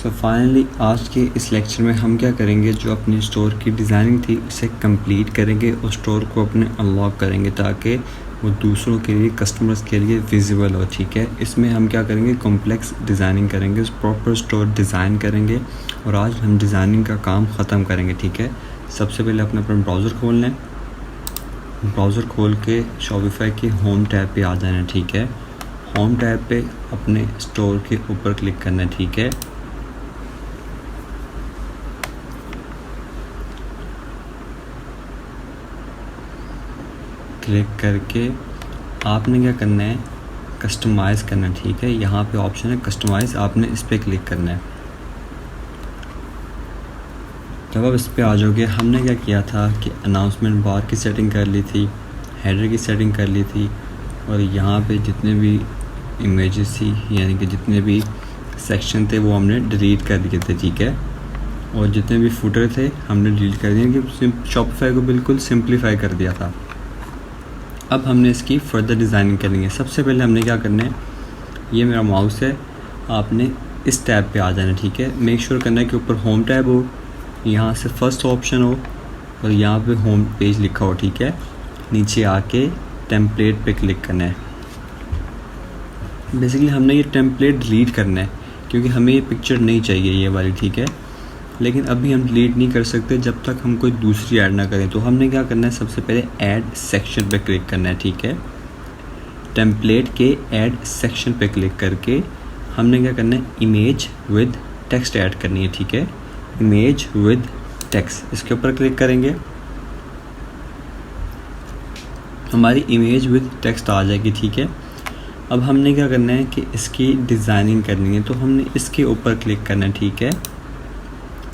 So finally आज के इस लेक्चर में हम क्या करेंगे, जो अपनी स्टोर की डिज़ाइनिंग थी उसे कंप्लीट करेंगे और स्टोर को अपने अनलॉक करेंगे ताकि वो दूसरों के लिए, कस्टमर्स के लिए विजिबल हो। ठीक है, इसमें हम क्या करेंगे, कॉम्प्लेक्स डिज़ाइनिंग करेंगे, प्रॉपर स्टोर डिज़ाइन करेंगे और आज हम डिज़ाइनिंग का काम ख़त्म करेंगे। ठीक है, सबसे पहले अपना ब्राउज़र खोल लें। ब्राउज़र खोल के शॉपिफाई की होम टैब पे आ जाना है। ठीक है, होम टैब पे अपने स्टोर के ऊपर क्लिक करना है। ठीक है, क्लिक करके आपने क्या करना है, कस्टमाइज़ करना है। ठीक है, यहाँ पे ऑप्शन है कस्टमाइज़, आपने इस पर क्लिक करना है। जब आप इस पर आ जाओगे, हमने क्या किया था कि अनाउंसमेंट बार की सेटिंग कर ली थी, हेडर की सेटिंग कर ली थी और यहाँ पे जितने भी इमेजेस थी यानी कि जितने भी सेक्शन थे वो हमने डिलीट कर दिए थे। ठीक है, और जितने भी फुटर थे हमने डिलीट कर दिए कि शॉपिफाई को बिल्कुल सिंप्लीफाई कर दिया था। अब हमने इसकी फ़र्दर डिज़ाइनिंग करनी है। सबसे पहले हमने क्या करना है, ये मेरा माउस है, आपने इस टैब पे आ जाना है। ठीक है, मेक श्योर करना है कि ऊपर होम टैब हो, यहाँ से फर्स्ट ऑप्शन हो और यहाँ पे होम पेज लिखा हो। ठीक है, नीचे आके टेम्पलेट पे क्लिक करना है। बेसिकली हमने ये टेम्पलेट डिलीट करना है क्योंकि हमें ये पिक्चर नहीं चाहिए ये वाली। ठीक है, लेकिन अभी हम डिलीट नहीं कर सकते जब तक हम कोई दूसरी ऐड ना करें। तो हमने क्या करना है, सबसे पहले ऐड सेक्शन पे क्लिक करना है। ठीक है, टेम्पलेट के ऐड सेक्शन पे क्लिक करके हमने क्या करना है, इमेज विद टेक्स्ट ऐड करनी है। ठीक है, इमेज विद टेक्स्ट, इसके ऊपर क्लिक करेंगे, हमारी इमेज विद टेक्स्ट आ जाएगी। ठीक है, अब हमने क्या करना है कि इसकी डिज़ाइनिंग करनी है, तो हमने इसके ऊपर क्लिक करना है। ठीक है,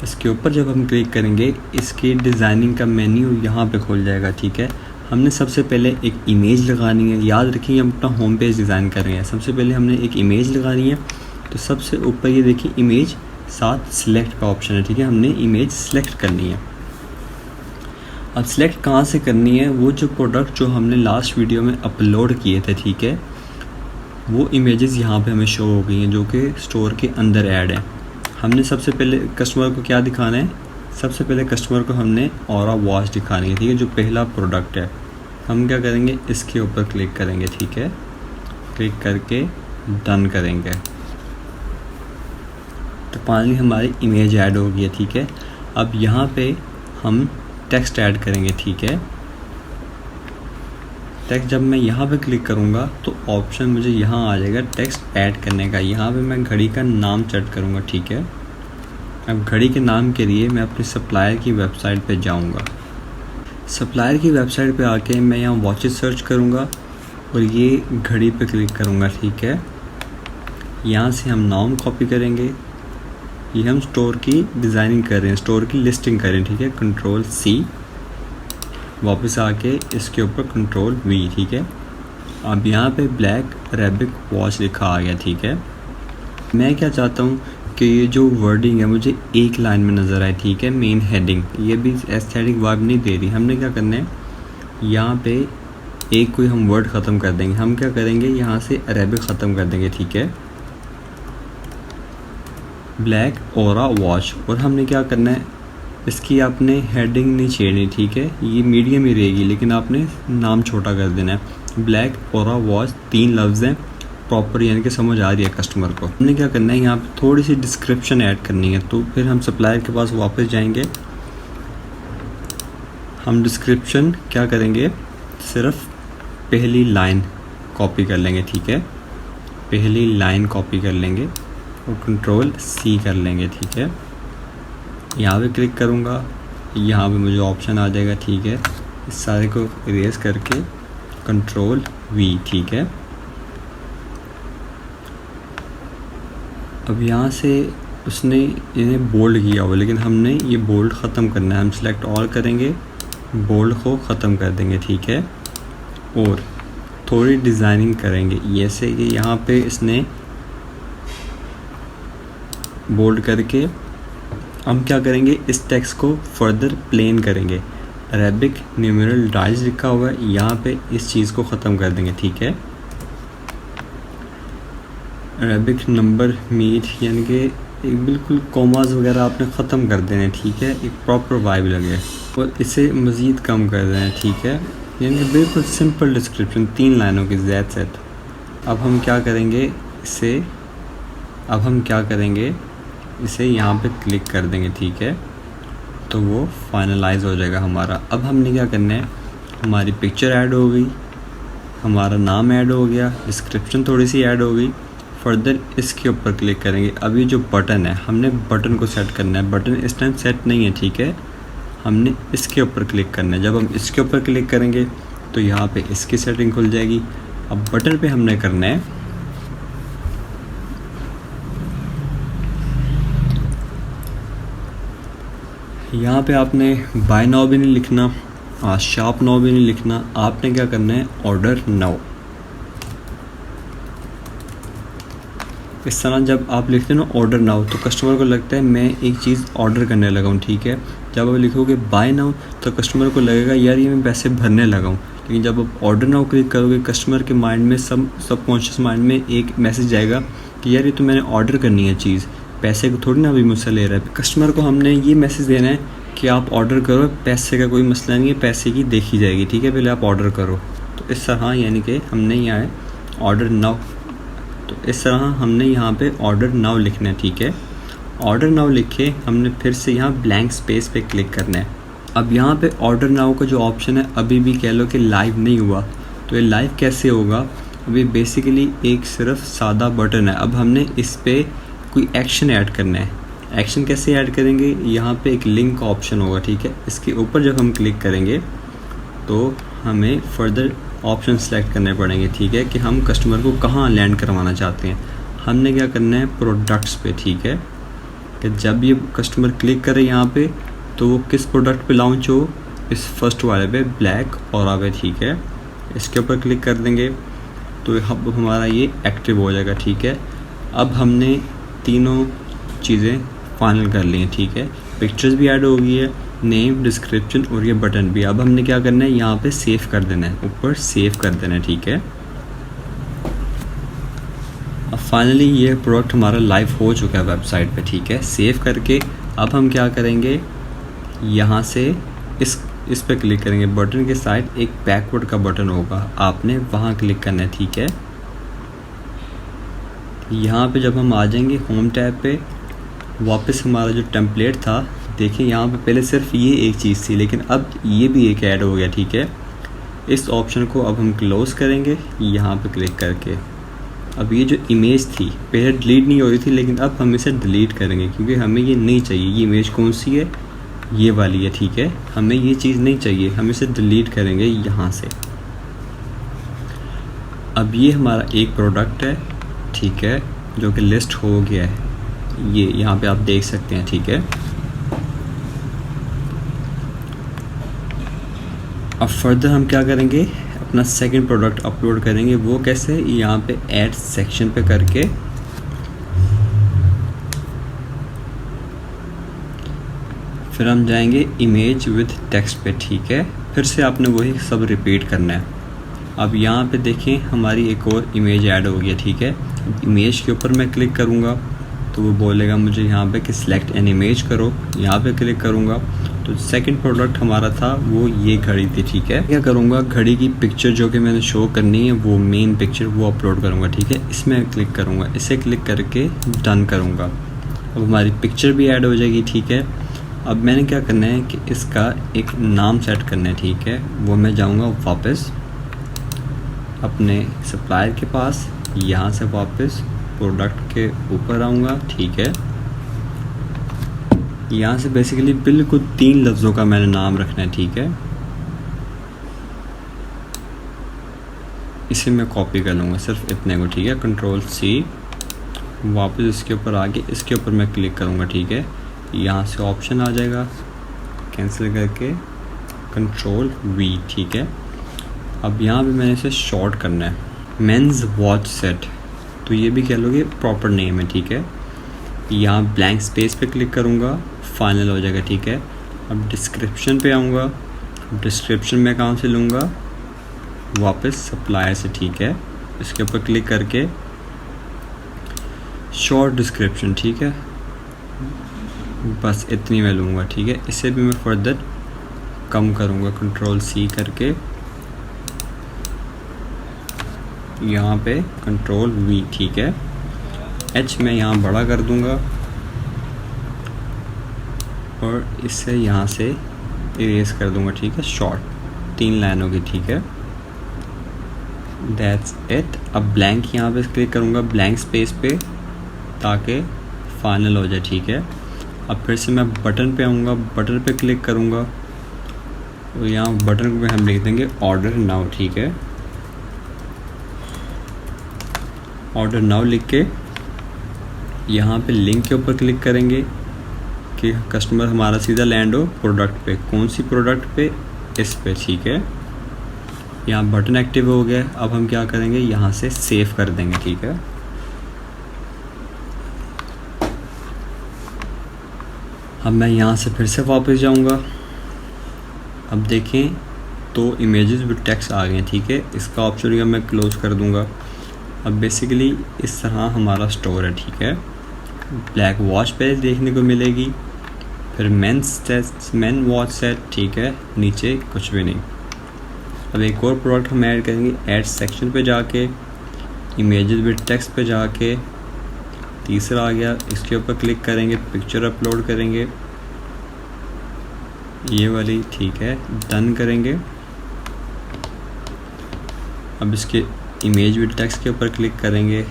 इसके ऊपर जब हम क्लिक करेंगे, इसकी डिज़ाइनिंग का मेन्यू यहाँ पे खुल जाएगा। ठीक है, हमने सबसे पहले एक इमेज लगानी है। याद रखिए, हम अपना होम पेज डिज़ाइन कर रहे हैं। सबसे पहले हमने एक इमेज लगानी है, तो सबसे ऊपर ये देखिए इमेज, साथ सिलेक्ट का ऑप्शन है। ठीक है, हमने इमेज सेलेक्ट करनी है। अब सिलेक्ट कहाँ से करनी है, वो जो प्रोडक्ट जो हमने लास्ट वीडियो में अपलोड किए थे, ठीक है, वो इमेजेस यहाँ पे हमें शो हो गई हैं जो कि स्टोर के अंदर ऐड है। हमने सबसे पहले कस्टमर को क्या दिखाना है, सबसे पहले कस्टमर को हमने ऑरा वॉच दिखानी है। ठीक है, जो पहला प्रोडक्ट है, हम क्या करेंगे, इसके ऊपर क्लिक करेंगे। ठीक है, क्लिक करके डन करेंगे, तो फाइनली हमारी इमेज ऐड हो गई है। ठीक है, अब यहाँ पे हम टेक्स्ट ऐड करेंगे। ठीक है, टेक्स्ट जब मैं यहाँ पे क्लिक करूँगा तो ऑप्शन मुझे यहाँ आ जाएगा टेक्स्ट ऐड करने का। यहाँ पे मैं घड़ी का नाम सेट करूँगा। ठीक है, अब घड़ी के नाम के लिए मैं अपने सप्लायर की वेबसाइट पे जाऊँगा। सप्लायर की वेबसाइट पे आके मैं यहाँ वॉचेस सर्च करूँगा और ये घड़ी पे क्लिक करूँगा। ठीक है, यहाँ से हम नाम कॉपी करेंगे। ये हम स्टोर की डिज़ाइनिंग कर रहे हैं, स्टोर की लिस्टिंग कर रहे हैं। ठीक है, कंट्रोल सी, वापस आके इसके ऊपर कंट्रोल वी। ठीक है, अब यहाँ पे ब्लैक अरेबिक वॉच लिखा आ गया। ठीक है, मैं क्या चाहता हूँ कि ये जो वर्डिंग है मुझे एक लाइन में नज़र आए। ठीक है, मेन हेडिंग, ये भी एस्थेटिक वाइब नहीं दे रही। हमने क्या करना है, यहाँ पे एक कोई हम वर्ड ख़त्म कर देंगे। हम क्या करेंगे, यहाँ से अरेबिक ख़त्म कर देंगे। ठीक है, ब्लैक ओरा वॉच, और हमने क्या करना है, इसकी आपने हेडिंग नहीं छेड़नी। ठीक है, ये मीडियम ही रहेगी लेकिन आपने नाम छोटा कर देना है। ब्लैक ओरा वॉच 3 लफ्ज़ हैं, प्रॉपर यानी कि समझ आ रही है कस्टमर को। हमने क्या करना है, यहाँ पे थोड़ी सी डिस्क्रिप्शन ऐड करनी है। तो फिर हम सप्लायर के पास वापस जाएंगे, हम डिस्क्रिप्शन क्या करेंगे, सिर्फ पहली लाइन कॉपी कर लेंगे। ठीक है, पहली लाइन कॉपी कर लेंगे और कंट्रोल सी कर लेंगे। ठीक है, यहाँ पे क्लिक करूँगा, यहाँ पे मुझे ऑप्शन आ जाएगा। ठीक है, इस सारे को इरेज करके कंट्रोल वी। ठीक है, अब यहाँ से उसने इन्हें बोल्ड किया हुआ, लेकिन हमने ये बोल्ड ख़त्म करना है। हम सिलेक्ट ऑल करेंगे, बोल्ड को ख़त्म कर देंगे। ठीक है, और थोड़ी डिज़ाइनिंग करेंगे, जैसे कि यहाँ पे इसने बोल्ड करके हम क्या करेंगे, इस टेक्स्ट को फर्दर प्लेन करेंगे। अरेबिक न्यूमेरल डाइज लिखा हुआ है, यहाँ पे इस चीज़ को ख़त्म कर देंगे। ठीक है, अरेबिक नंबर मीट यानी कि एक बिल्कुल कॉमास वगैरह आपने ख़त्म कर देने, ठीक है, एक प्रॉपर वाइब लगे, और इसे मज़ीद कम कर देना, ठीक है, यानी बिल्कुल सिंपल डिस्क्रिप्शन 3 लाइनों की दैट्स इट। अब हम क्या करेंगे इसे यहाँ पे क्लिक कर देंगे, ठीक है, तो वो फाइनलाइज हो जाएगा हमारा। अब हमने क्या करना है, हमारी पिक्चर ऐड हो गई, हमारा नाम ऐड हो गया, डिस्क्रिप्शन थोड़ी सी ऐड हो गई। फर्दर इसके ऊपर क्लिक करेंगे। अब ये जो बटन है, हमने बटन को सेट करना है। बटन इस टाइम सेट नहीं है, ठीक है, हमने इसके ऊपर क्लिक करना है। जब हम इसके ऊपर क्लिक करेंगे तो यहाँ पे इसकी सेटिंग खुल जाएगी। अब बटन पे हमने करना है, यहाँ पे आपने बाय नाउ भी नहीं लिखना, शार्प नाउ भी नहीं लिखना, आपने क्या करना है, ऑर्डर नाउ। इस तरह जब आप लिखते हैं ना ऑर्डर नाउ, तो कस्टमर को लगता है मैं एक चीज़ ऑर्डर करने लगा हूँ, ठीक है। जब आप लिखोगे बाय नाउ तो कस्टमर को लगेगा यार ये मैं पैसे भरने लगा हूँ। लेकिन जब आप ऑर्डर नाउ क्लिक करोगे, कस्टमर के माइंड में, सबकॉन्शियस माइंड में एक मैसेज आएगा कि यार ये तो मैंने ऑर्डर करनी है चीज़, पैसे को थोड़ी ना अभी मुझसे ले रहा है। कस्टमर को हमने ये मैसेज देना है कि आप ऑर्डर करो, पैसे का कोई मसला नहीं है, पैसे की देखी जाएगी, ठीक है, पहले आप ऑर्डर करो। तो इस तरह यानी कि हमने यहाँ है ऑर्डर नाउ, तो इस तरह हमने यहाँ पे ऑर्डर नाउ लिखना है, ठीक है। ऑर्डर नाउ लिखे हमने फिर से यहाँ ब्लैंक स्पेस पे क्लिक करना है। अब यहाँ पे ऑर्डर नाउ का जो ऑप्शन है अभी भी कह लो कि लाइव नहीं हुआ, तो ये लाइव कैसे होगा, अभी बेसिकली एक सिर्फ सादा बटन है। अब हमने इस पर कोई एक्शन ऐड करना है। एक्शन कैसे ऐड करेंगे, यहाँ पे एक लिंक का ऑप्शन होगा, ठीक है, इसके ऊपर जब हम क्लिक करेंगे तो हमें फर्दर ऑप्शन सेलेक्ट करने पड़ेंगे, ठीक है, कि हम कस्टमर को कहाँ लैंड करवाना चाहते हैं। हमने क्या करना है, प्रोडक्ट्स पे, ठीक है, कि जब ये कस्टमर क्लिक करे यहाँ पे तो वो किस प्रोडक्ट पे लॉन्च हो, इस फर्स्ट वाले पे, ब्लैक और पे, ठीक है, इसके ऊपर क्लिक कर देंगे तो अब हमारा ये एक्टिव हो जाएगा, ठीक है। अब हमने तीनों चीज़ें फाइनल कर ली हैं, ठीक है, पिक्चर्स भी ऐड हो गई है, नेम, डिस्क्रिप्शन और ये बटन भी। अब हमने क्या करना है, यहाँ पे सेव कर देना है, ऊपर सेव कर देना है, ठीक है। अब फाइनली ये प्रोडक्ट हमारा लाइव हो चुका है वेबसाइट पे, ठीक है, सेव करके। अब हम क्या करेंगे, यहाँ से इस पे क्लिक करेंगे, बटन के साइड एक बैकवर्ड का बटन होगा, आपने वहाँ क्लिक करना है, ठीक है। यहाँ पे जब हम आ जाएंगे होम टैब पे, वापस हमारा जो टेम्पलेट था, देखिए यहाँ पे पहले सिर्फ ये एक चीज़ थी, लेकिन अब ये भी एक ऐड हो गया, ठीक है। इस ऑप्शन को अब हम क्लोज़ करेंगे यहाँ पे क्लिक करके। अब ये जो इमेज थी पहले डिलीट नहीं हो रही थी, लेकिन अब हम इसे डिलीट करेंगे क्योंकि हमें ये नहीं चाहिए। ये इमेज कौन सी है, ये वाली है, ठीक है, हमें ये चीज़ नहीं चाहिए, हम इसे डिलीट करेंगे यहाँ से। अब ये हमारा एक प्रोडक्ट है, ठीक है, जो कि लिस्ट हो गया है, ये यहाँ पे आप देख सकते हैं, ठीक है। अब फर्दर हम क्या करेंगे, अपना सेकंड प्रोडक्ट अपलोड करेंगे। वो कैसे, यहाँ पे ऐड सेक्शन पे करके फिर हम जाएंगे इमेज विद टेक्स्ट पे, ठीक है। फिर से आपने वही सब रिपीट करना है। अब यहाँ पे देखें हमारी एक और इमेज ऐड हो गई है, ठीक है। इमेज के ऊपर मैं क्लिक करूँगा तो वो बोलेगा मुझे यहाँ पे कि सिलेक्ट एन इमेज करो, यहाँ पे क्लिक करूँगा तो सेकंड प्रोडक्ट हमारा था वो ये घड़ी थी, ठीक है। क्या करूँगा, घड़ी की पिक्चर जो कि मैंने शो करनी है वो मेन पिक्चर वो अपलोड करूँगा, ठीक है। इसमें क्लिक करूँगा, इसे क्लिक करके डन करूँगा। अब हमारी पिक्चर भी ऐड हो जाएगी, ठीक है। अब मैंने क्या करना है कि इसका एक नाम सेट करना है, ठीक है। वो मैं जाऊँगा वापस अपने सप्लायर के पास, यहाँ से वापस प्रोडक्ट के ऊपर आऊँगा, ठीक है। यहाँ से बेसिकली बिल्कुल 3 लफ्ज़ों का मैंने नाम रखना है, ठीक है। इसे मैं कॉपी कर लूँगा सिर्फ इतने को, ठीक है। कंट्रोल C, वापस इसके ऊपर आके इसके ऊपर मैं क्लिक करूँगा, ठीक है। यहाँ से ऑप्शन आ जाएगा, कैंसिल करके कंट्रोल V, ठीक है। अब यहाँ पे मैंने इसे शॉर्ट करना है, मेंस वॉच सेट, तो ये भी कह लोगे प्रॉपर नेम है, ठीक है। यहाँ ब्लैंक स्पेस पे क्लिक करूँगा, फाइनल हो जाएगा, ठीक है। अब डिस्क्रिप्शन पे आऊँगा, डिस्क्रिप्शन में कहाँ से लूँगा, वापस सप्लायर से, ठीक है। इसके ऊपर क्लिक करके शॉर्ट डिस्क्रिप्शन, ठीक है, बस इतनी मैं लूँगा, ठीक है। इसे भी मैं फर्दर कम करूँगा कंट्रोल सी करके, यहाँ पे कंट्रोल वी, ठीक है। एच मैं यहाँ बड़ा कर दूँगा और इसे यहाँ से इरेज कर दूँगा, ठीक है। शॉर्ट 3 लाइन होगी, ठीक है। That's it. अब ब्लैंक यहाँ पे क्लिक करूँगा, ब्लैंक स्पेस पे, ताकि फाइनल हो जाए, ठीक है। अब फिर से मैं बटन पे आऊँगा, बटन पे क्लिक करूँगा और यहाँ बटन पे हम लिख देंगे ऑर्डर नाउ, ठीक है। ऑर्डर नाउ लिख के यहाँ पे लिंक के ऊपर क्लिक करेंगे कि कस्टमर हमारा सीधा लैंड हो प्रोडक्ट पे। कौन सी प्रोडक्ट पे? इस पे, ठीक है। यहाँ बटन एक्टिव हो गया। अब हम क्या करेंगे, यहाँ से सेव कर देंगे, ठीक है। अब मैं यहाँ से फिर से वापस जाऊँगा। अब देखें 2 इमेजेस विद टेक्स्ट आ गए, ठीक है। इसका ऑप्शन मैं क्लोज कर दूँगा। अब बेसिकली इस तरह हमारा स्टोर है, ठीक है। ब्लैक वॉच पे देखने को मिलेगी, फिर मेन वॉच सेट, ठीक है। नीचे कुछ भी नहीं। अब एक और प्रोडक्ट हम ऐड करेंगे, ऐड सेक्शन पे जाके, इमेजेस विद टेक्स्ट पे जाके, तीसरा आ गया, इसके ऊपर क्लिक करेंगे, पिक्चर अपलोड करेंगे, ये वाली, ठीक है। डन करेंगे। अब इसके इमेज विद टेक्स्ट के ऊपर क्लिक करेंगे,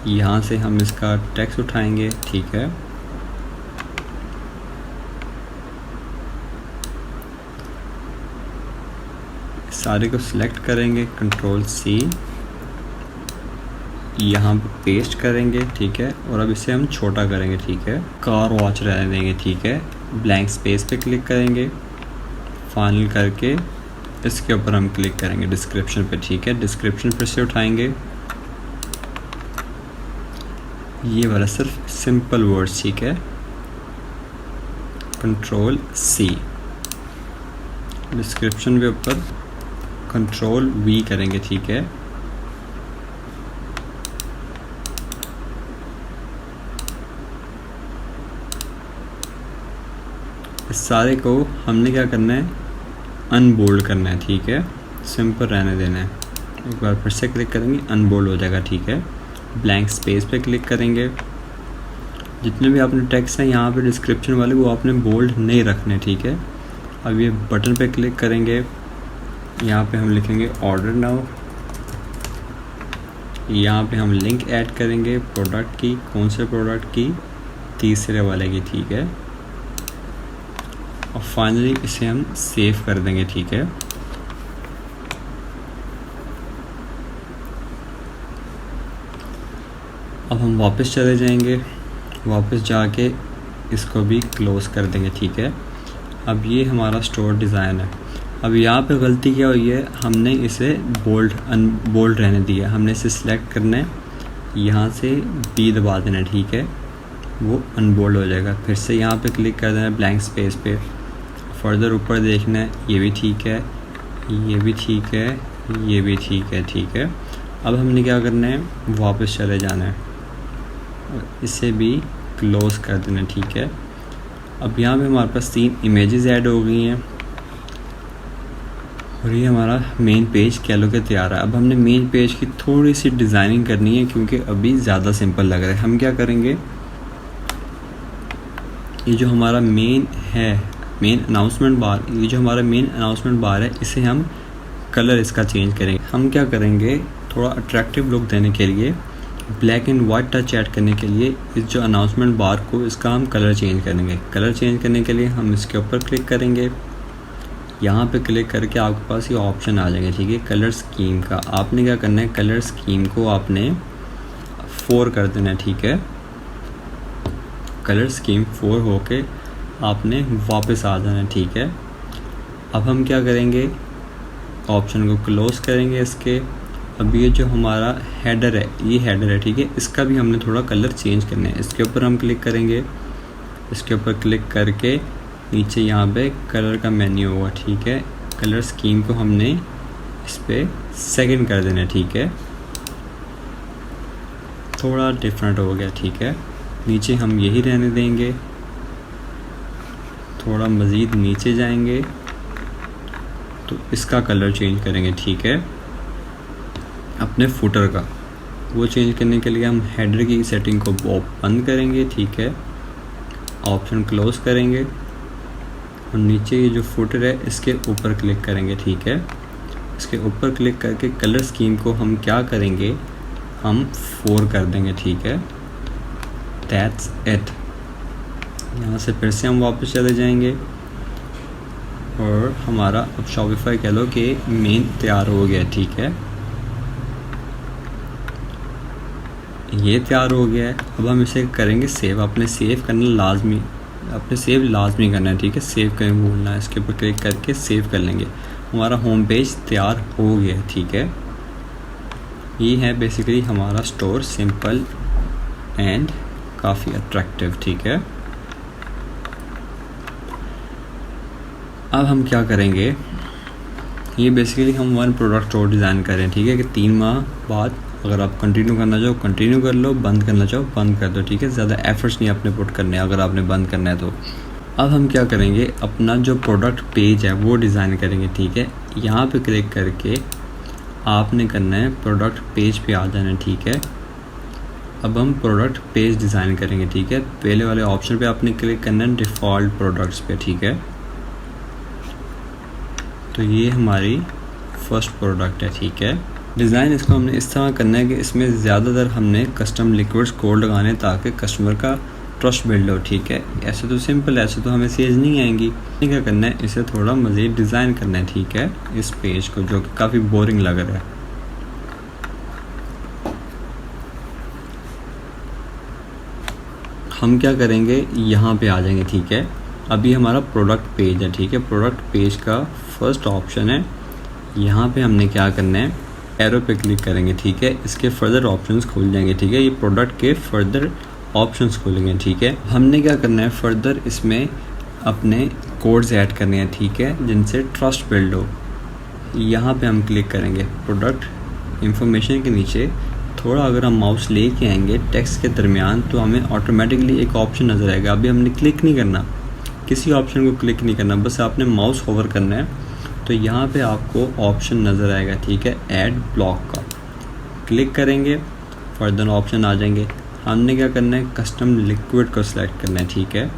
यहाँ से हम इसका टेक्स्ट उठाएंगे, ठीक है। सारे को सिलेक्ट करेंगे, कंट्रोल सी, यहाँ पे पेस्ट करेंगे, ठीक है। और अब इसे हम छोटा करेंगे, ठीक है। कार वॉच रहने देंगे, ठीक है। ब्लैंक स्पेस पे क्लिक करेंगे, फाइनल करके इसके ऊपर हम क्लिक करेंगे डिस्क्रिप्शन पे, ठीक है। डिस्क्रिप्शन फिर से उठाएंगे, ये वाला सिर्फ सिंपल वर्ड्स, ठीक है। कंट्रोल सी, डिस्क्रिप्शन के ऊपर कंट्रोल वी करेंगे, ठीक है। इस सारे को हमने क्या करना है, अनबोल्ड करना है, ठीक है। सिंपल रहने देना है। एक बार फिर से क्लिक करेंगे, अनबोल्ड हो जाएगा, ठीक है। ब्लैंक स्पेस पे क्लिक करेंगे, जितने भी आपने टेक्स्ट हैं यहाँ पे डिस्क्रिप्शन वाले, वो आपने बोल्ड नहीं रखने, ठीक है। अब ये बटन पे क्लिक करेंगे, यहाँ पे हम लिखेंगे ऑर्डर नाउ, यहाँ पे हम लिंक ऐड करेंगे प्रोडक्ट की, कौन से प्रोडक्ट की, तीसरे वाले की, ठीक है। और फाइनली इसे हम सेव कर देंगे, ठीक है। अब हम वापस चले जाएंगे, वापस जाके इसको भी क्लोज कर देंगे, ठीक है। अब ये हमारा स्टोर डिज़ाइन है। अब यहाँ पे गलती क्या हुई है, हमने इसे बोल्ड रहने दिया। हमने इसे सिलेक्ट करना है, यहाँ से बी दबा देना, ठीक है। वो अनबोल्ड हो जाएगा। फिर से यहाँ पे क्लिक कर देना ब्लैंक स्पेस पे, फर्दर ऊपर देखना है, ये भी ठीक है, ये भी ठीक है, ये भी ठीक है, ठीक है। अब हमने क्या करना है, वापस चले जाना है और इसे भी क्लोज कर देना, ठीक है। अब यहाँ पे हमारे पास 3 इमेजेस ऐड हो गई हैं और ये हमारा मेन पेज कह लो कि तैयार है। अब हमने मेन पेज की थोड़ी सी डिज़ाइनिंग करनी है, क्योंकि अभी ज़्यादा सिंपल लग रहा है। हम क्या करेंगे, ये जो हमारा मेन अनाउंसमेंट बार, ये जो हमारा मेन अनाउंसमेंट बार है, इसे हम कलर इसका चेंज करेंगे। हम क्या करेंगे, थोड़ा अट्रैक्टिव लुक देने के लिए, black and white touch add करने के लिए, इस जो अनाउंसमेंट बार को, इसका हम कलर चेंज करेंगे। कलर चेंज करने के लिए हम इसके ऊपर क्लिक करेंगे, यहाँ पे क्लिक करके आपके पास ये ऑप्शन आ जाएगा, ठीक है। कलर स्कीम का आपने क्या करना है, कलर स्कीम को आपने 4 कर देना है, ठीक है। कलर स्कीम 4 होके आपने वापस आ जाना है, ठीक है। अब हम क्या करेंगे, ऑप्शन को क्लोज करेंगे इसके। अब ये जो हमारा हेडर है, ये हेडर है, ठीक है। इसका भी हमने थोड़ा कलर चेंज करना है। इसके ऊपर हम क्लिक करेंगे, इसके ऊपर क्लिक करके नीचे यहाँ पे कलर का मेन्यू होगा, ठीक है। कलर स्कीम को हमने इस पर सेकंड कर देना है, ठीक है। थोड़ा डिफरेंट हो गया, ठीक है। नीचे हम यही रहने देंगे, थोड़ा मज़ीद नीचे जाएंगे तो इसका कलर चेंज करेंगे, ठीक है, अपने फुटर का। वो चेंज करने के लिए हम हेडर की सेटिंग को बंद करेंगे, ठीक है, ऑप्शन क्लोज करेंगे और नीचे ये जो फुटर है इसके ऊपर क्लिक करेंगे, ठीक है। इसके ऊपर क्लिक करके कलर स्कीम को हम क्या करेंगे, हम 4 कर देंगे, ठीक है, दैट्स इट। यहाँ से फिर से हम वापस चले जाएंगे और हमारा अब शॉपिफाई कह लो कि मेन तैयार हो गया, ठीक है, ये तैयार हो गया है। अब हम इसे करेंगे सेव। अपने सेव करना लाजमी, अपने सेव लाजमी करना है, ठीक है, सेव करें भूलना है। इसके ऊपर क्लिक करके सेव कर लेंगे। हमारा होम पेज तैयार हो गया है, ठीक है। ये है बेसिकली हमारा स्टोर, सिंपल एंड काफ़ी अट्रैक्टिव, ठीक है। अब हम क्या करेंगे, ये बेसिकली हम 1 प्रोडक्ट स्टोर डिज़ाइन करें, ठीक है, कि 3 माह बाद अगर आप कंटिन्यू करना चाहो कंटिन्यू कर लो, बंद करना चाहो बंद कर दो, ठीक है। ज़्यादा एफर्ट्स नहीं अपने पुट करने अगर आपने बंद करना है तो। अब हम क्या करेंगे, अपना जो प्रोडक्ट पेज है वो डिज़ाइन करेंगे, ठीक है। यहाँ पे क्लिक करके आपने करना है प्रोडक्ट पेज पे आ जाना है, ठीक है। अब हम प्रोडक्ट पेज डिज़ाइन करेंगे, ठीक है। पहले वाले ऑप्शन पे आपने क्लिक करना है डिफ़ॉल्ट प्रोडक्ट्स पे, ठीक है। तो ये हमारी फर्स्ट प्रोडक्ट है, ठीक है। डिज़ाइन इसको हमने इस तरह करना है कि इसमें ज़्यादातर हमने कस्टम लिक्विड्स कोड लगाने ताकि कस्टमर का ट्रस्ट बिल्ड हो, ठीक है। ऐसे तो सिंपल, ऐसे तो हमें सेल्स नहीं आएंगी। क्या करना है, इसे थोड़ा मज़ीद डिज़ाइन करना है, ठीक है, इस पेज को जो कि काफ़ी बोरिंग लग रहा है। हम क्या करेंगे, यहाँ पे आ जाएंगे, ठीक है। अभी हमारा प्रोडक्ट पेज है, ठीक है। प्रोडक्ट पेज का फर्स्ट ऑप्शन है, यहाँ पे हमने क्या करना है, एरो पे क्लिक करेंगे, ठीक है। इसके फर्दर ऑप्शंस खुल जाएंगे, ठीक है। ये प्रोडक्ट के फर्दर ऑप्शंस खुलेंगे, ठीक है। हमने क्या करना है, फर्दर इसमें अपने कोड्स ऐड करने हैं, ठीक है, जिनसे ट्रस्ट बिल्ड हो। यहाँ पे हम क्लिक करेंगे प्रोडक्ट इंफॉर्मेशन के नीचे थोड़ा अगर हम माउस लेके आएंगे टेक्स्ट के दरमियान तो हमें ऑटोमेटिकली एक ऑप्शन नज़र आएगा। अभी हमने क्लिक नहीं करना, किसी ऑप्शन को क्लिक नहीं करना, बस आपने माउस होवर करना है तो यहाँ पे आपको ऑप्शन नज़र आएगा, ठीक है, ऐड ब्लॉक का। क्लिक करेंगे, फर्दर ऑप्शन आ जाएंगे। हमने क्या करना है, कस्टम लिक्विड को सिलेक्ट करना है, ठीक है।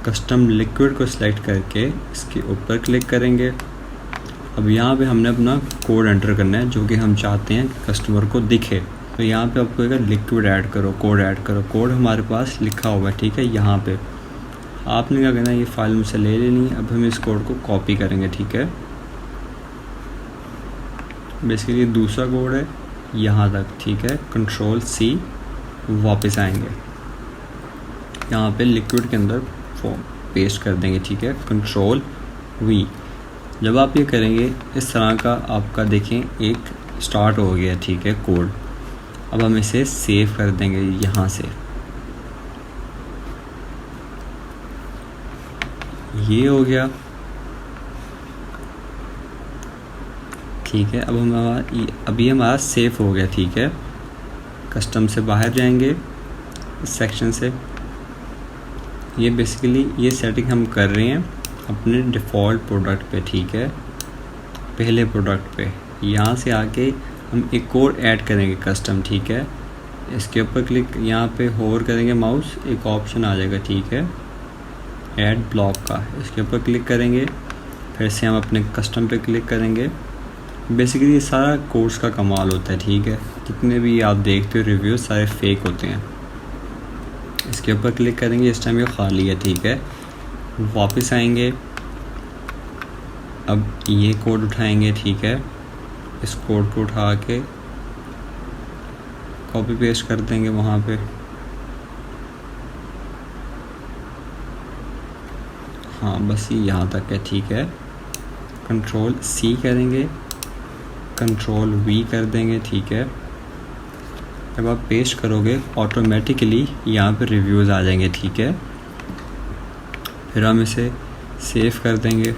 कस्टम लिक्विड को सिलेक्ट करके इसके ऊपर क्लिक करेंगे। अब यहाँ पे हमने अपना कोड एंटर करना है जो कि हम चाहते हैं कस्टमर को दिखे। तो यहाँ पे आपको एक लिक्विड ऐड करो, कोड ऐड करो। कोड हमारे पास लिखा हुआ है, ठीक है। यहाँ पे आपने क्या करना है, ये फाइल मुझसे ले लेनी है। अब हम इस कोड को कॉपी करेंगे, ठीक है। बेसिकली दूसरा कोड है यहाँ तक, ठीक है। कंट्रोल C, वापस आएंगे, यहाँ पे लिक्विड के अंदर पेस्ट कर देंगे, ठीक है। Control V। जब आप ये करेंगे इस तरह का आपका देखें एक स्टार्ट हो गया, ठीक है, कोड। अब हम इसे सेव कर देंगे यहाँ से, ये हो गया, ठीक है। अब अभी हमारा सेव हो गया, ठीक है। कस्टम से बाहर जाएंगे इस सेक्शन से। ये बेसिकली ये सेटिंग हम कर रहे हैं अपने डिफ़ॉल्ट प्रोडक्ट पे, ठीक है, पहले प्रोडक्ट पे। यहाँ से आके हम एक और ऐड करेंगे कस्टम, ठीक है। इसके ऊपर क्लिक, यहाँ पे होवर करेंगे माउस, एक ऑप्शन आ जाएगा, ठीक है, ऐड ब्लॉक का। इसके ऊपर क्लिक करेंगे, फिर से हम अपने कस्टम पे क्लिक करेंगे। बेसिकली ये सारा कोर्स का कमाल होता है, ठीक है। जितने भी आप देखते हो रिव्यू सारे फेक होते हैं। इसके ऊपर क्लिक करेंगे, इस टाइम ये खाली है, ठीक है। वापस आएंगे, अब ये कोड उठाएंगे, ठीक है। इस कोड को उठा के कॉपी पेस्ट कर देंगे वहाँ पे। हाँ, बस ये यहाँ तक है, ठीक है। कंट्रोल C करेंगे, कंट्रोल V कर देंगे, ठीक है। जब आप पेस्ट करोगे ऑटोमेटिकली यहाँ पे रिव्यूज़ आ जाएंगे, ठीक है। फिर हम इसे सेव कर देंगे।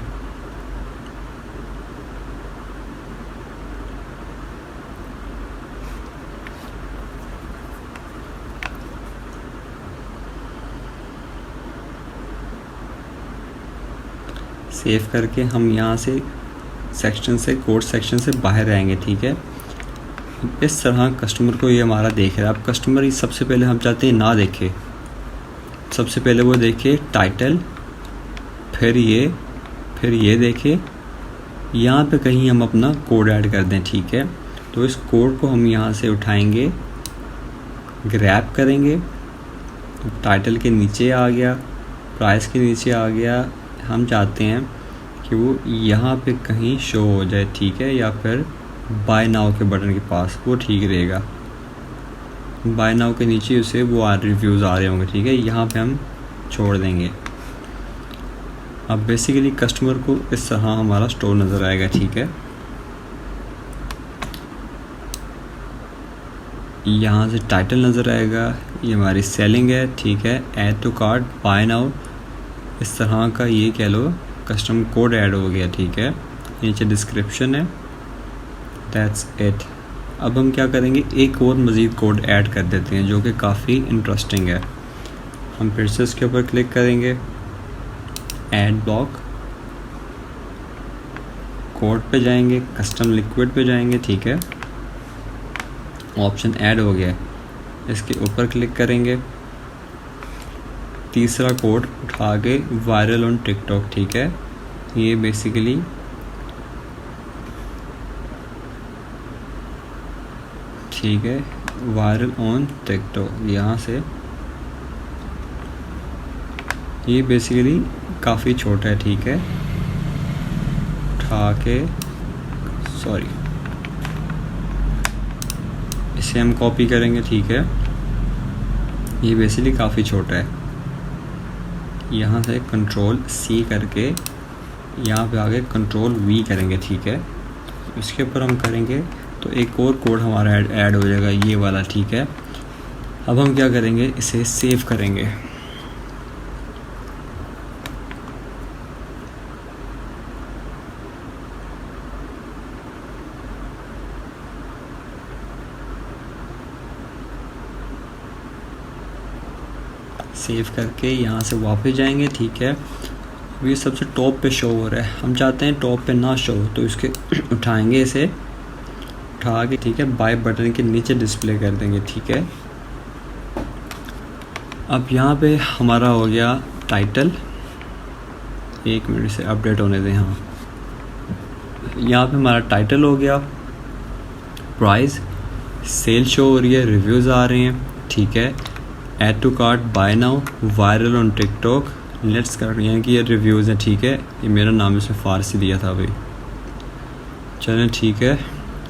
सेव करके हम यहाँ से सेक्शन से कोड सेक्शन से बाहर आएंगे, ठीक है। इस तरह कस्टमर को ये हमारा देख रहा है। अब कस्टमर ये सबसे पहले हम चाहते हैं ना देखे, सबसे पहले वो देखे टाइटल, फिर ये देखे, यहाँ पे कहीं हम अपना कोड ऐड कर दें, ठीक है। तो इस कोड को हम यहाँ से उठाएंगे, ग्रैब करेंगे, तो टाइटल के नीचे आ गया, प्राइस के नीचे आ गया। हम चाहते हैं कि वो यहाँ पे कहीं शो हो जाए, ठीक है, या फिर बाय नाउ के बटन के पास, वो ठीक रहेगा। बाय नाउ के नीचे उसे वो रिव्यूज़ आ रहे होंगे, ठीक है, यहाँ पे हम छोड़ देंगे। अब बेसिकली कस्टमर को इस तरह हमारा स्टोर नज़र आएगा, ठीक है। यहाँ से टाइटल नज़र आएगा, ये हमारी सेलिंग है, ठीक है। Add to cart, buy now, इस तरह का ये कह लो कस्टम कोड ऐड हो गया, ठीक है। नीचे डिस्क्रिप्शन है, दैट्स इट। अब हम क्या करेंगे, एक और मज़ीद कोड ऐड कर देते हैं जो कि काफ़ी इंटरेस्टिंग है। हम फिर से इसके ऊपर क्लिक करेंगे, ऐड ब्लॉक, कोड पे जाएंगे, कस्टम लिक्विड पे जाएंगे, ठीक है। ऑप्शन ऐड हो गया, इसके ऊपर क्लिक करेंगे, तीसरा कोड उठा के वायरल ऑन टिकटॉक, ठीक है। ये बेसिकली ठीक है, वायरल ऑन टिकटॉक, यहाँ से ये बेसिकली काफ़ी छोटा है, ठीक है। उठा के इसे हम कॉपी करेंगे, ठीक है। ये बेसिकली काफ़ी छोटा है। यहाँ से कंट्रोल C करके यहाँ पे आगे कंट्रोल V करेंगे, ठीक है। इसके ऊपर हम करेंगे तो एक और कोड हमारा ऐड हो जाएगा, ये वाला, ठीक है। अब हम क्या करेंगे, इसे सेव करेंगे। सेव करके यहाँ से वापस जाएंगे, ठीक है। ये सबसे टॉप पे शो हो रहा है, हम चाहते हैं टॉप पे ना शो हो, तो इसके उठाएंगे, इसे उठा के, ठीक है, बाय बटन के नीचे डिस्प्ले कर देंगे, ठीक है। अब यहाँ पे हमारा हो गया टाइटल, 1 मिनट से अपडेट होने दें। हाँ, यहाँ पे हमारा टाइटल हो गया, प्राइस, सेल शो हो रही है, रिव्यूज़ आ रहे हैं, ठीक है। Add to cart, buy now, viral on TikTok, let's कर रही हैं कि ये रिव्यूज़ हैं, ठीक है। ये मेरा नाम इसमें फारसी दिया था भाई, चलें, ठीक है।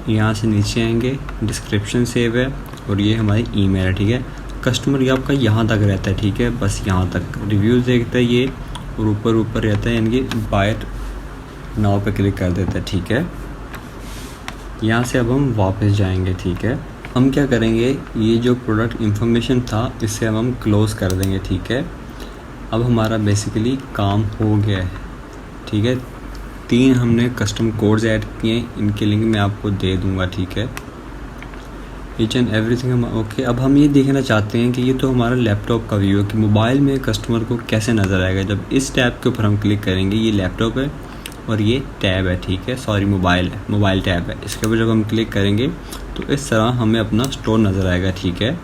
यहाँ से नीचे आएंगे, डिस्क्रिप्शन सेव है, और ये हमारी ईमेल है, ठीक है। कस्टमर ये आपका यहाँ तक रहता है, ठीक है, बस यहाँ तक रिव्यूज़ देखता है ये, और ऊपर रहता है, यानी कि बाय नाउ पे क्लिक कर देता है, ठीक है। यहाँ से अब हम वापस जाएंगे, ठीक है। हम क्या करेंगे, ये जो प्रोडक्ट इंफॉर्मेशन था इसे अब हम क्लोज़ कर देंगे, ठीक है। अब हमारा बेसिकली काम हो गया है, ठीक है। 3 हमने कस्टम कोड्स ऐड किए, इनके लिंक मैं आपको दे दूंगा, ठीक है। ईच एंड एवरीथिंग हम ओके। अब हम ये देखना चाहते हैं कि ये तो हमारा लैपटॉप का व्यू है कि मोबाइल में कस्टमर को कैसे नज़र आएगा। जब इस टैब के ऊपर हम क्लिक करेंगे, ये लैपटॉप है और ये टैब है, ठीक है, सॉरी मोबाइल टैब है। इसके ऊपर जब हम क्लिक करेंगे तो इस तरह हमें अपना स्टोर नज़र आएगा, ठीक है।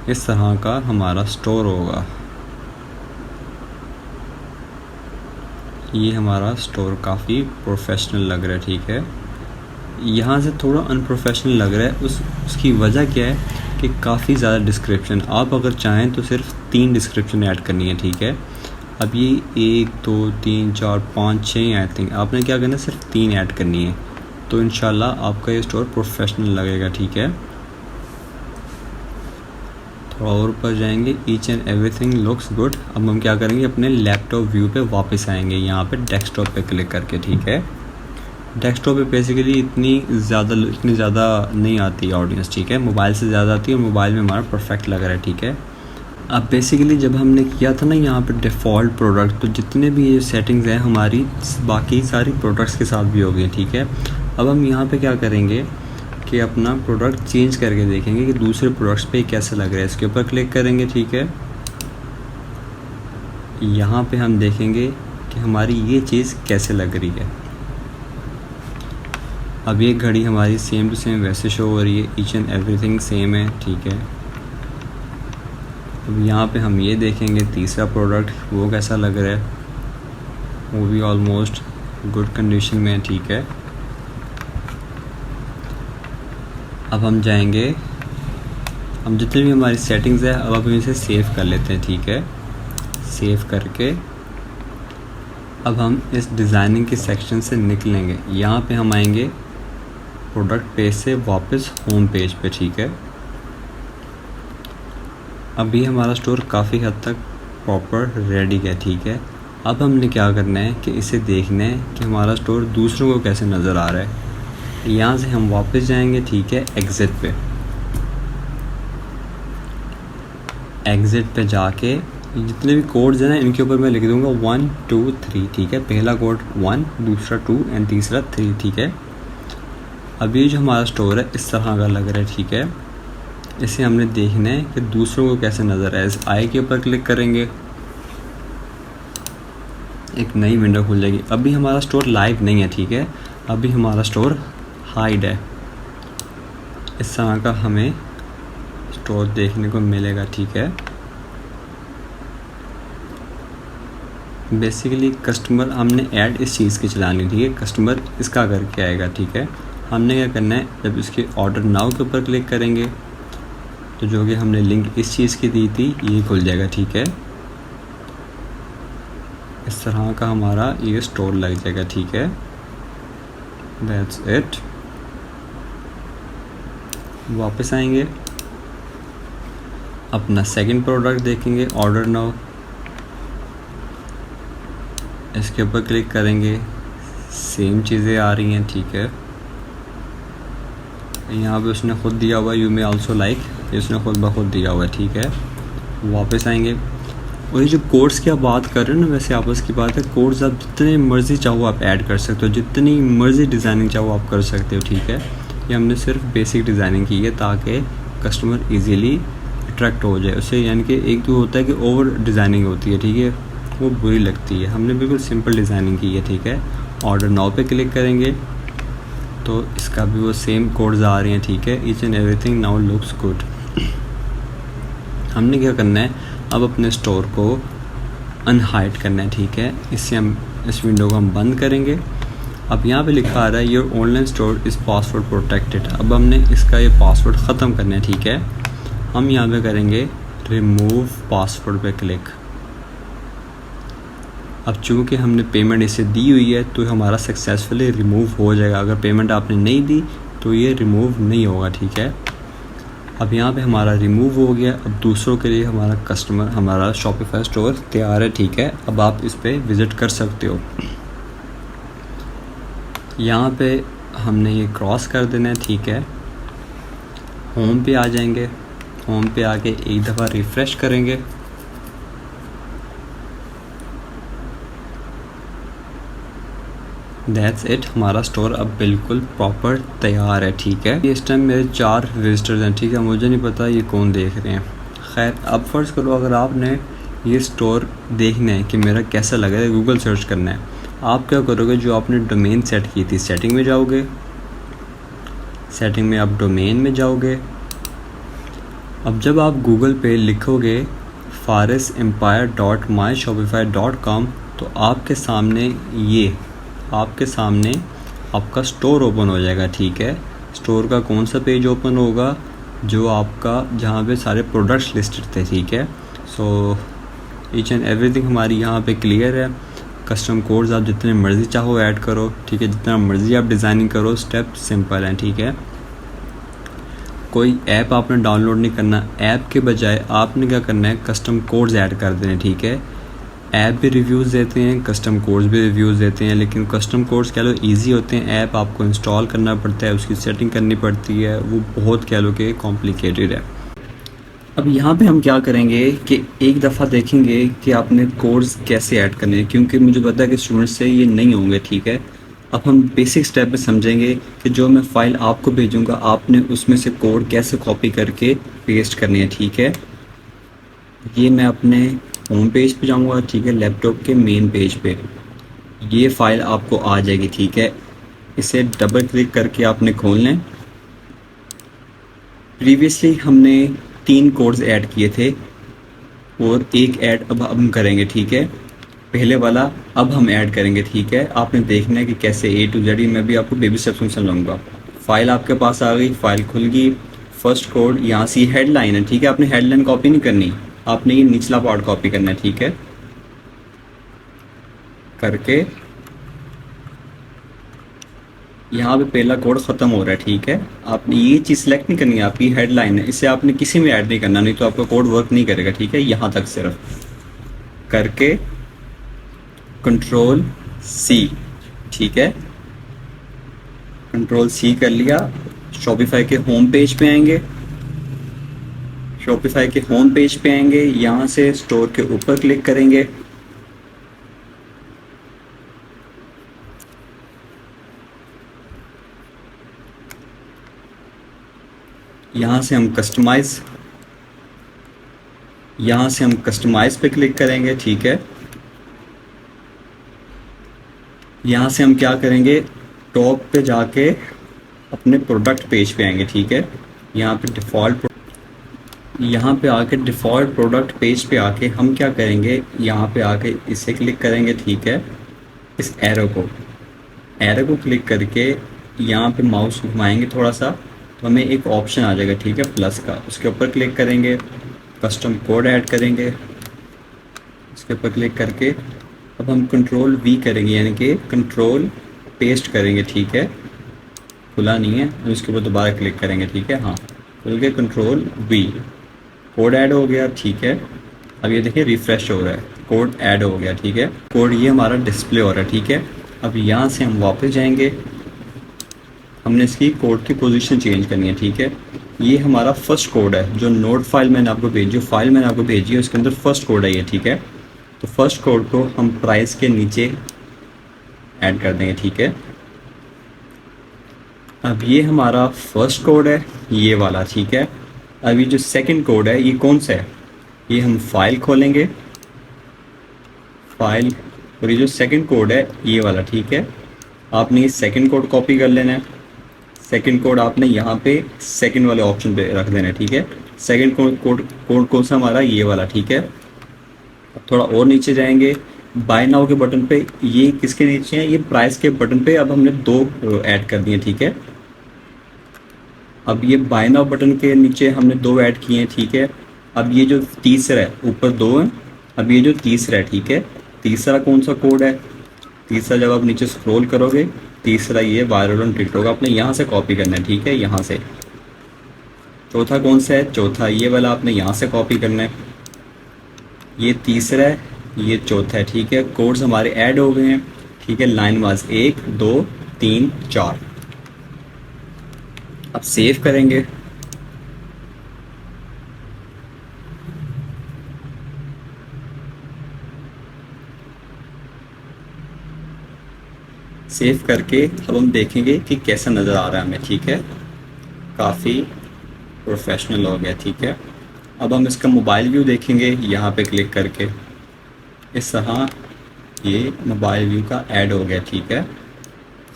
इस तरह का हमारा स्टोर होगा, ये हमारा स्टोर काफ़ी प्रोफेशनल लग रहा है, ठीक है। यहाँ से थोड़ा अनप्रोफेशनल लग रहा है, उसकी वजह क्या है कि काफ़ी ज़्यादा डिस्क्रिप्शन, आप अगर चाहें तो सिर्फ 3 डिस्क्रिप्शन ऐड करनी है, ठीक है। अब ये 1 2 3 4 5 6 आई थिंक आपने क्या करना है, सिर्फ 3 ऐड करनी है, तो इंशाल्लाह आपका ये स्टोर प्रोफेशनल लगेगा, ठीक है। थोड़ा और ऊपर जाएंगे, each and everything looks good. अब हम क्या करेंगे, अपने लैपटॉप व्यू पे वापस आएंगे, यहाँ पे डेस्कटॉप पे क्लिक करके, ठीक है। डेस्कटॉप पे बेसिकली इतनी ज़्यादा नहीं आती ऑडियंस, ठीक है, मोबाइल से ज़्यादा आती है, और मोबाइल में हमारा परफेक्ट लग रहा है, ठीक है। अब बेसिकली जब हमने किया था ना यहाँ पे डिफ़ॉल्ट प्रोडक्ट, तो जितने भी ये सेटिंग्स हैं हमारी बाकी सारी प्रोडक्ट्स के साथ भी हो गई, ठीक है। अब हम यहाँ पे क्या करेंगे कि अपना प्रोडक्ट चेंज करके देखेंगे कि दूसरे प्रोडक्ट्स पे कैसे लग रहा है। इसके ऊपर क्लिक करेंगे, ठीक है। यहाँ पे हम देखेंगे कि हमारी ये चीज़ कैसे लग रही है। अब ये घड़ी हमारी सेम टू सेम वैसे शो हो रही है, ईच एंड एवरीथिंग सेम है, ठीक है। अब यहाँ पे हम ये देखेंगे तीसरा प्रोडक्ट वो कैसा लग रहा है, वो भी ऑलमोस्ट गुड कंडीशन में है, ठीक है। अब हम जाएंगे, हम जितनी भी हमारी सेटिंग्स है अब हम इसे सेव कर लेते हैं, ठीक है। सेव करके अब हम इस डिज़ाइनिंग के सेक्शन से निकलेंगे। यहाँ पे हम आएंगे प्रोडक्ट पेज से वापस होम पेज पे, ठीक है। अभी हमारा स्टोर काफ़ी हद तक प्रॉपर रेडी है, ठीक है। अब हमने क्या करना है कि इसे देखना है कि हमारा स्टोर दूसरों को कैसे नज़र आ रहा है। यहाँ से हम वापस जाएंगे, ठीक है, एग्ज़िट पे। एग्ज़िट पे जाके जितने भी कोड्स हैं ना इनके ऊपर मैं लिख दूंगा 1 2 3, ठीक है। पहला कोड 1, दूसरा 2 एंड तीसरा 3, ठीक है। अभी जो हमारा स्टोर है इस तरह का लग रहा है, ठीक है। इसे हमने देखना है कि दूसरों को कैसे नज़र आए। इस आई के ऊपर क्लिक करेंगे, एक नई विंडो खुल जाएगी। अभी हमारा स्टोर लाइव नहीं है, ठीक है, अभी हमारा स्टोर हाइड है। इस तरह का हमें स्टोर देखने को मिलेगा, ठीक है। बेसिकली कस्टमर हमने ऐड इस चीज़ की चलानी, ठीक है, कस्टमर इसका करके आएगा, ठीक है। हमने क्या करना है, जब इसके ऑर्डर नाउ के ऊपर क्लिक करेंगे तो जो कि हमने लिंक इस चीज़ की दी थी ये खुल जाएगा, ठीक है। इस तरह का हमारा ये स्टोर लग जाएगा, ठीक है। That's it. वापस आएंगे, अपना सेकंड प्रोडक्ट देखेंगे, ऑर्डर नाउ, इसके ऊपर क्लिक करेंगे, सेम चीज़ें आ रही हैं, ठीक है। यहाँ पे उसने खुद दिया हुआ यू मे आल्सो लाइक, इसने खुद ब खुद दिया हुआ है, ठीक है। वापस आएंगे, और ये जो कोड्स की आप बात कर रहे हो ना, वैसे आपस की बात है, कोड्स आप जितने मर्ज़ी चाहो आप ऐड कर सकते हो, जितनी मर्ज़ी डिज़ाइनिंग चाहो आप कर सकते हो, ठीक है। ये हमने सिर्फ बेसिक डिज़ाइनिंग की है ताकि कस्टमर इजीली अट्रैक्ट हो जाए उससे। यानी कि एक तो होता है कि ओवर डिज़ाइनिंग होती है, ठीक है, वो बुरी लगती है। हमने बिल्कुल सिंपल डिज़ाइनिंग की है, ठीक है। ऑर्डर नाउ पे क्लिक करेंगे तो इसका भी वो सेम कोड्स आ रही हैं, ठीक है। Each and everything now looks good. हमने क्या करना है, अब अपने स्टोर को अनहाइड करना है, ठीक है। इससे हम इस विंडो को हम बंद करेंगे। अब यहाँ पे लिखा आ रहा है your online store is password protected. अब हमने इसका ये पासवर्ड ख़त्म करना है, ठीक है। हम यहाँ पे करेंगे रिमूव पासवर्ड पे क्लिक। अब चूँकि हमने पेमेंट इसे दी हुई है तो हमारा सक्सेसफुली रिमूव हो जाएगा। अगर पेमेंट आपने नहीं दी तो ये रिमूव नहीं होगा, ठीक है। अब यहाँ पे हमारा रिमूव हो गया। अब दूसरों के लिए हमारा शॉपिफाई स्टोर तैयार है, ठीक है। अब आप इस पर विज़िट कर सकते हो। यहाँ पे हमने ये क्रॉस कर देना है, ठीक है। होम पे आ जाएंगे, होम पे आके एक दफ़ा रिफ़्रेश करेंगे। दैट्स इट, हमारा स्टोर अब बिल्कुल प्रॉपर तैयार है, ठीक है। इस टाइम मेरे 4 विजिटर्स हैं, ठीक है। मुझे नहीं पता ये कौन देख रहे हैं। खैर, अब फ़र्ज़ करो अगर आपने ये स्टोर देखना है कि मेरा कैसा लगा है, गूगल सर्च करना है, आप क्या करोगे, जो आपने डोमेन सेट की थी, सेटिंग में जाओगे, सेटिंग में आप डोमेन में जाओगे। अब जब आप गूगल पे लिखोगे farisempire.myshopify.com तो आपके सामने आपका स्टोर ओपन हो जाएगा, ठीक है। स्टोर का कौन सा पेज ओपन होगा, जो आपका जहाँ पे सारे प्रोडक्ट्स लिस्टेड थे, ठीक है। सो ईच एंड एवरीथिंग हमारी यहाँ पे क्लियर है। कस्टम कोड्स आप जितने मर्ज़ी चाहो ऐड करो, ठीक है, जितना मर्ज़ी आप डिज़ाइनिंग करो, स्टेप सिंपल हैं, ठीक है। कोई ऐप आपने डाउनलोड नहीं करना, ऐप के बजाय आपने क्या करना है, कस्टम कोड्स ऐड कर देने, ठीक है। ऐप भी रिव्यूज़ देते हैं, कस्टम कोड्स भी रिव्यूज़ देते हैं, लेकिन कस्टम कोड्स कह लो ईजी होते हैं। ऐप आपको इंस्टॉल करना पड़ता है, उसकी सेटिंग करनी पड़ती है, वो बहुत कह लो कि कॉम्प्लिकेटेड है। अब यहाँ पे हम क्या करेंगे कि एक दफ़ा देखेंगे कि आपने कोड्स कैसे ऐड करने हैं, क्योंकि मुझे पता है कि स्टूडेंट्स से ये नहीं होंगे, ठीक है। अब हम बेसिक स्टेप में समझेंगे कि जो मैं फ़ाइल आपको भेजूँगा आपने उसमें से कोड कैसे कॉपी करके पेस्ट करनी है, ठीक है। ये मैं अपने होम पेज पे जाऊँगा, ठीक है, लैपटॉप के मेन पेज पे। ये फ़ाइल आपको आ जाएगी, ठीक है। इसे डबल क्लिक करके आपने खोलना है। प्रीवियसली हमने 3 कोड्स ऐड किए थे और एक ऐड अब हम करेंगे, ठीक है। पहले वाला अब हम ऐड करेंगे, ठीक है। आपने देखना है कि कैसे A to Z, मैं भी आपको बेबी स्टेप्स में समझाऊंगा। फाइल आपके पास आ गई, फाइल खुल गई। फर्स्ट कोड यहाँ से हेडलाइन है, ठीक है। आपने हेडलाइन कॉपी नहीं करनी, आपने ये निचला पार्ट कॉपी करना है, ठीक है। करके यहाँ पे पहला कोड ख़त्म हो रहा है, ठीक है। आपने ये चीज़ सेलेक्ट नहीं करनी है, आपकी हेडलाइन है, इसे आपने किसी में ऐड नहीं करना, नहीं तो आपका कोड वर्क नहीं करेगा, ठीक है। यहाँ तक सिर्फ करके कंट्रोल C, ठीक है। कंट्रोल C कर लिया। शॉपिफाई के होम पेज पे आएंगे, शॉपिफाई के होम पेज पे आएंगे, यहाँ से स्टोर के ऊपर क्लिक करेंगे। यहाँ से हम कस्टमाइज पे क्लिक करेंगे, ठीक है। यहाँ से हम क्या करेंगे, टॉप पे जाके अपने प्रोडक्ट पेज पे आएंगे, ठीक है। यहाँ पे आके डिफ़ॉल्ट प्रोडक्ट पेज पे आके हम क्या करेंगे, यहाँ पे आके इसे क्लिक करेंगे, ठीक है। इस एरो को क्लिक करके यहाँ पे माउस घुमाएंगे थोड़ा सा, तो हमें एक ऑप्शन आ जाएगा, ठीक है, प्लस का। उसके ऊपर क्लिक करेंगे, कस्टम कोड ऐड करेंगे, उसके ऊपर क्लिक करके अब हम कंट्रोल V करेंगे, यानी कि कंट्रोल पेस्ट करेंगे, ठीक है। खुला नहीं है, उसके ऊपर दोबारा क्लिक करेंगे, ठीक है। हाँ, खुल के कंट्रोल V, कोड ऐड हो गया, ठीक है। अब ये देखिए रिफ़्रेश हो रहा है, कोड ऐड हो गया, ठीक है। कोड ये हमारा डिस्प्ले हो रहा है, ठीक है। अब यहाँ से हम वापस जाएंगे, हमने इसकी कोड की पोजीशन चेंज करनी है, ठीक है। ये हमारा फर्स्ट कोड है, जो नोट फाइल मैंने आपको भेजी, है उसके अंदर फर्स्ट कोड है ये, ठीक है। तो फर्स्ट कोड को हम प्राइस के नीचे ऐड कर देंगे, ठीक है। अब ये हमारा फर्स्ट कोड है, ये वाला, ठीक है। अब ये जो सेकंड कोड है, ये कौन सा है, ये हम फाइल खोलेंगे, फाइल, और ये जो सेकंड कोड है ये वाला, ठीक है। आपने ये सेकंड कोड कॉपी कर लेना है। सेकंड कोड आपने यहाँ पे सेकंड वाले ऑप्शन पे रख देना है, ठीक है। सेकंड कोड कौन सा हमारा, ये वाला, ठीक है। अब थोड़ा और नीचे जाएंगे, बाय नाउ के बटन पे, ये किसके नीचे है, ये प्राइस के बटन पे। अब हमने 2 ऐड कर दिए, ठीक है। अब ये बाय नाउ बटन के नीचे हमने 2 ऐड किए हैं, ठीक है। अब ये जो तीसरा है, ऊपर 2 है, अब ये जो तीसरा है, ठीक है। तीसरा कौन सा कोड है, तीसरा जब आप नीचे स्क्रॉल करोगे, तीसरा ये वायरल ऑन टिकटॉक, आपने यहाँ से कॉपी करना है, ठीक है, यहाँ से। चौथा कौन सा है, चौथा ये वाला आपने यहाँ से कॉपी करना है। ये तीसरा है, ये चौथा है, ठीक है। कोड्स हमारे ऐड हो गए हैं, ठीक है। Line wise 1 2 3 4। अब सेव करेंगे, सेव करके अब हम देखेंगे कि कैसा नज़र आ रहा है हमें, ठीक है। काफ़ी प्रोफेशनल हो गया, ठीक है। अब हम इसका मोबाइल व्यू देखेंगे, यहाँ पे क्लिक करके इस तरह ये मोबाइल व्यू का ऐड हो गया, ठीक है।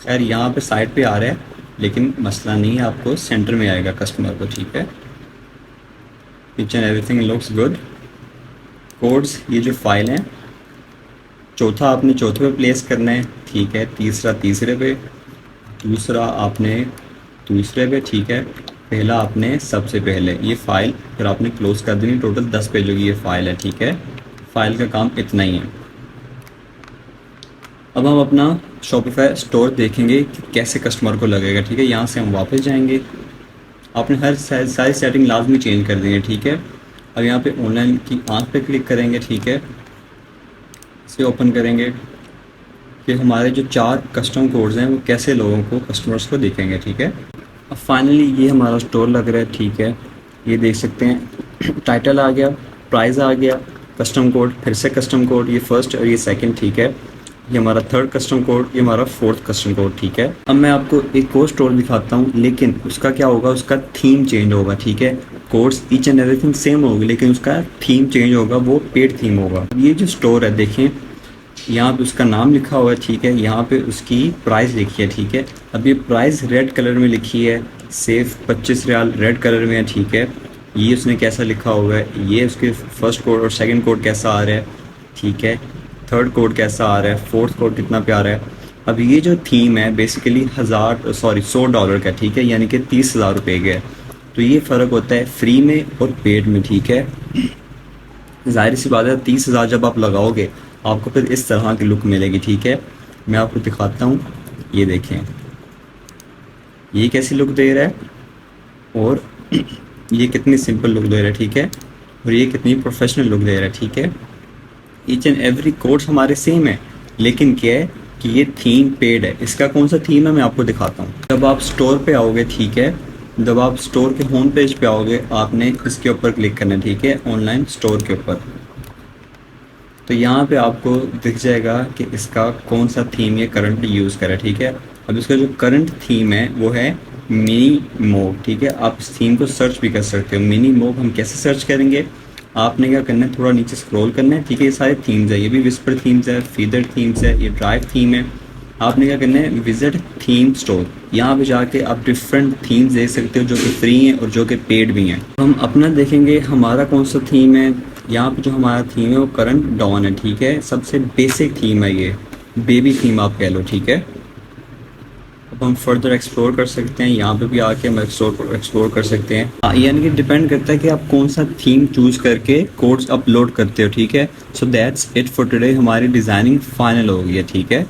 खैर यहाँ पे साइड पे आ रहा है, लेकिन मसला नहीं है, आपको सेंटर में आएगा कस्टमर को, ठीक है। Each and everything looks good. Codes, ये जो फाइल है, चौथा आपने चौथे पे प्लेस करना है, ठीक है। तीसरा तीसरे पे, दूसरा आपने दूसरे पे, ठीक है। पहला आपने सबसे पहले ये फ़ाइल फिर आपने क्लोज कर देनी। टोटल 10 पेजों की ये फ़ाइल है, ठीक है। फ़ाइल का काम इतना ही है। अब हम अपना शॉपिफाई स्टोर देखेंगे कि कैसे कस्टमर को लगेगा, ठीक है। यहाँ से हम वापस जाएंगे, आपने हर सारी सेटिंग लाजमी चेंज कर देंगे, ठीक है। अब यहाँ पे ऑनलाइन की आँख पे क्लिक करेंगे, ठीक है। इसे ओपन करेंगे कि हमारे जो 4 कस्टम कोड्स हैं वो कैसे लोगों को, कस्टमर्स को दिखेंगे, ठीक है। अब फाइनली ये हमारा स्टोर लग रहा है, ठीक है। ये देख सकते हैं, टाइटल आ गया, प्राइस आ गया, कस्टम कोड, फिर से कस्टम कोड, ये फर्स्ट और ये सेकंड, ठीक है। ये हमारा थर्ड कस्टम कोड, ये हमारा फोर्थ कस्टम कोड, ठीक है। अब मैं आपको एक और स्टोर दिखाता हूँ, लेकिन उसका क्या होगा, उसका थीम चेंज होगा, ठीक है। Codes each and everything same होगी, लेकिन उसका थीम चेंज होगा, वो पेड थीम होगा। ये जो स्टोर है देखें, यहाँ पे उसका नाम लिखा हुआ है, ठीक है। यहाँ पे उसकी प्राइस लिखी है, ठीक है। अब ये प्राइस रेड कलर में लिखी है, सिर्फ 25 रियाल रेड कलर में है, ठीक है। ये उसने कैसा लिखा हुआ है, ये उसके फर्स्ट कोड और सेकंड कोड कैसा आ रहा है, ठीक है। थर्ड कोड कैसा आ रहा है, फोर्थ कोड कितना प्यारा है। अब ये जो थीम है बेसिकली $100 का, ठीक है, यानी कि 30,000 रुपये का है। तो ये फ़र्क होता है फ्री में और पेड में, ठीक है। ज़ाहिर सी बात है 30,000 जब आप लगाओगे आपको फिर इस तरह की लुक मिलेगी, ठीक है। मैं आपको दिखाता हूँ, ये देखें ये कैसी लुक दे रहा है और ये कितनी सिंपल लुक दे रहा है, ठीक है। और ये कितनी प्रोफेशनल लुक दे रहा है, ठीक है। ईच एंड एवरी कोड्स हमारे सेम है, लेकिन क्या है कि ये थीम पेड है। इसका कौन सा थीम है मैं आपको दिखाता हूँ। जब आप स्टोर पे आओगे, ठीक है, जब आप स्टोर के होम पेज पे आओगे आपने इसके ऊपर क्लिक करना है, ठीक है, ऑनलाइन स्टोर के ऊपर। तो यहाँ पे आपको दिख जाएगा कि इसका कौन सा थीम ये करंट यूज़ करा, ठीक है। अब इसका जो करंट थीम है वो है मिनी मोब, ठीक है। आप इस थीम को सर्च भी कर सकते हो। मिनी मोब हम कैसे सर्च करेंगे, आपने क्या करना है, थोड़ा नीचे स्क्रॉल करना है, ठीक है। ये सारे थीम्स है, ये भी विस्पर थीम्स है, फीदर थीम्स है, ये ड्राइव थीम है। आपने क्या करना है, विजिट थीम स्टोर, यहाँ पे जाके आप डिफरेंट थीम्स देख सकते हो जो कि फ्री हैं और जो कि पेड भी हैं। हम अपना देखेंगे हमारा कौन सा थीम है। यहाँ पे जो हमारा थीम है वो करंट डॉन है, ठीक है। सबसे बेसिक थीम है ये, बेबी थीम आप कह लो, ठीक है। अब हम फर्दर एक्सप्लोर कर सकते हैं, यहाँ पे भी आके हम एक्सप्लोर कर सकते हैं। यानी कि डिपेंड करता है कि आप कौन सा थीम चूज़ करके कोड्स अपलोड करते हो, ठीक है। So that's it for today. हमारी डिज़ाइनिंग फाइनल हो गई है, ठीक है।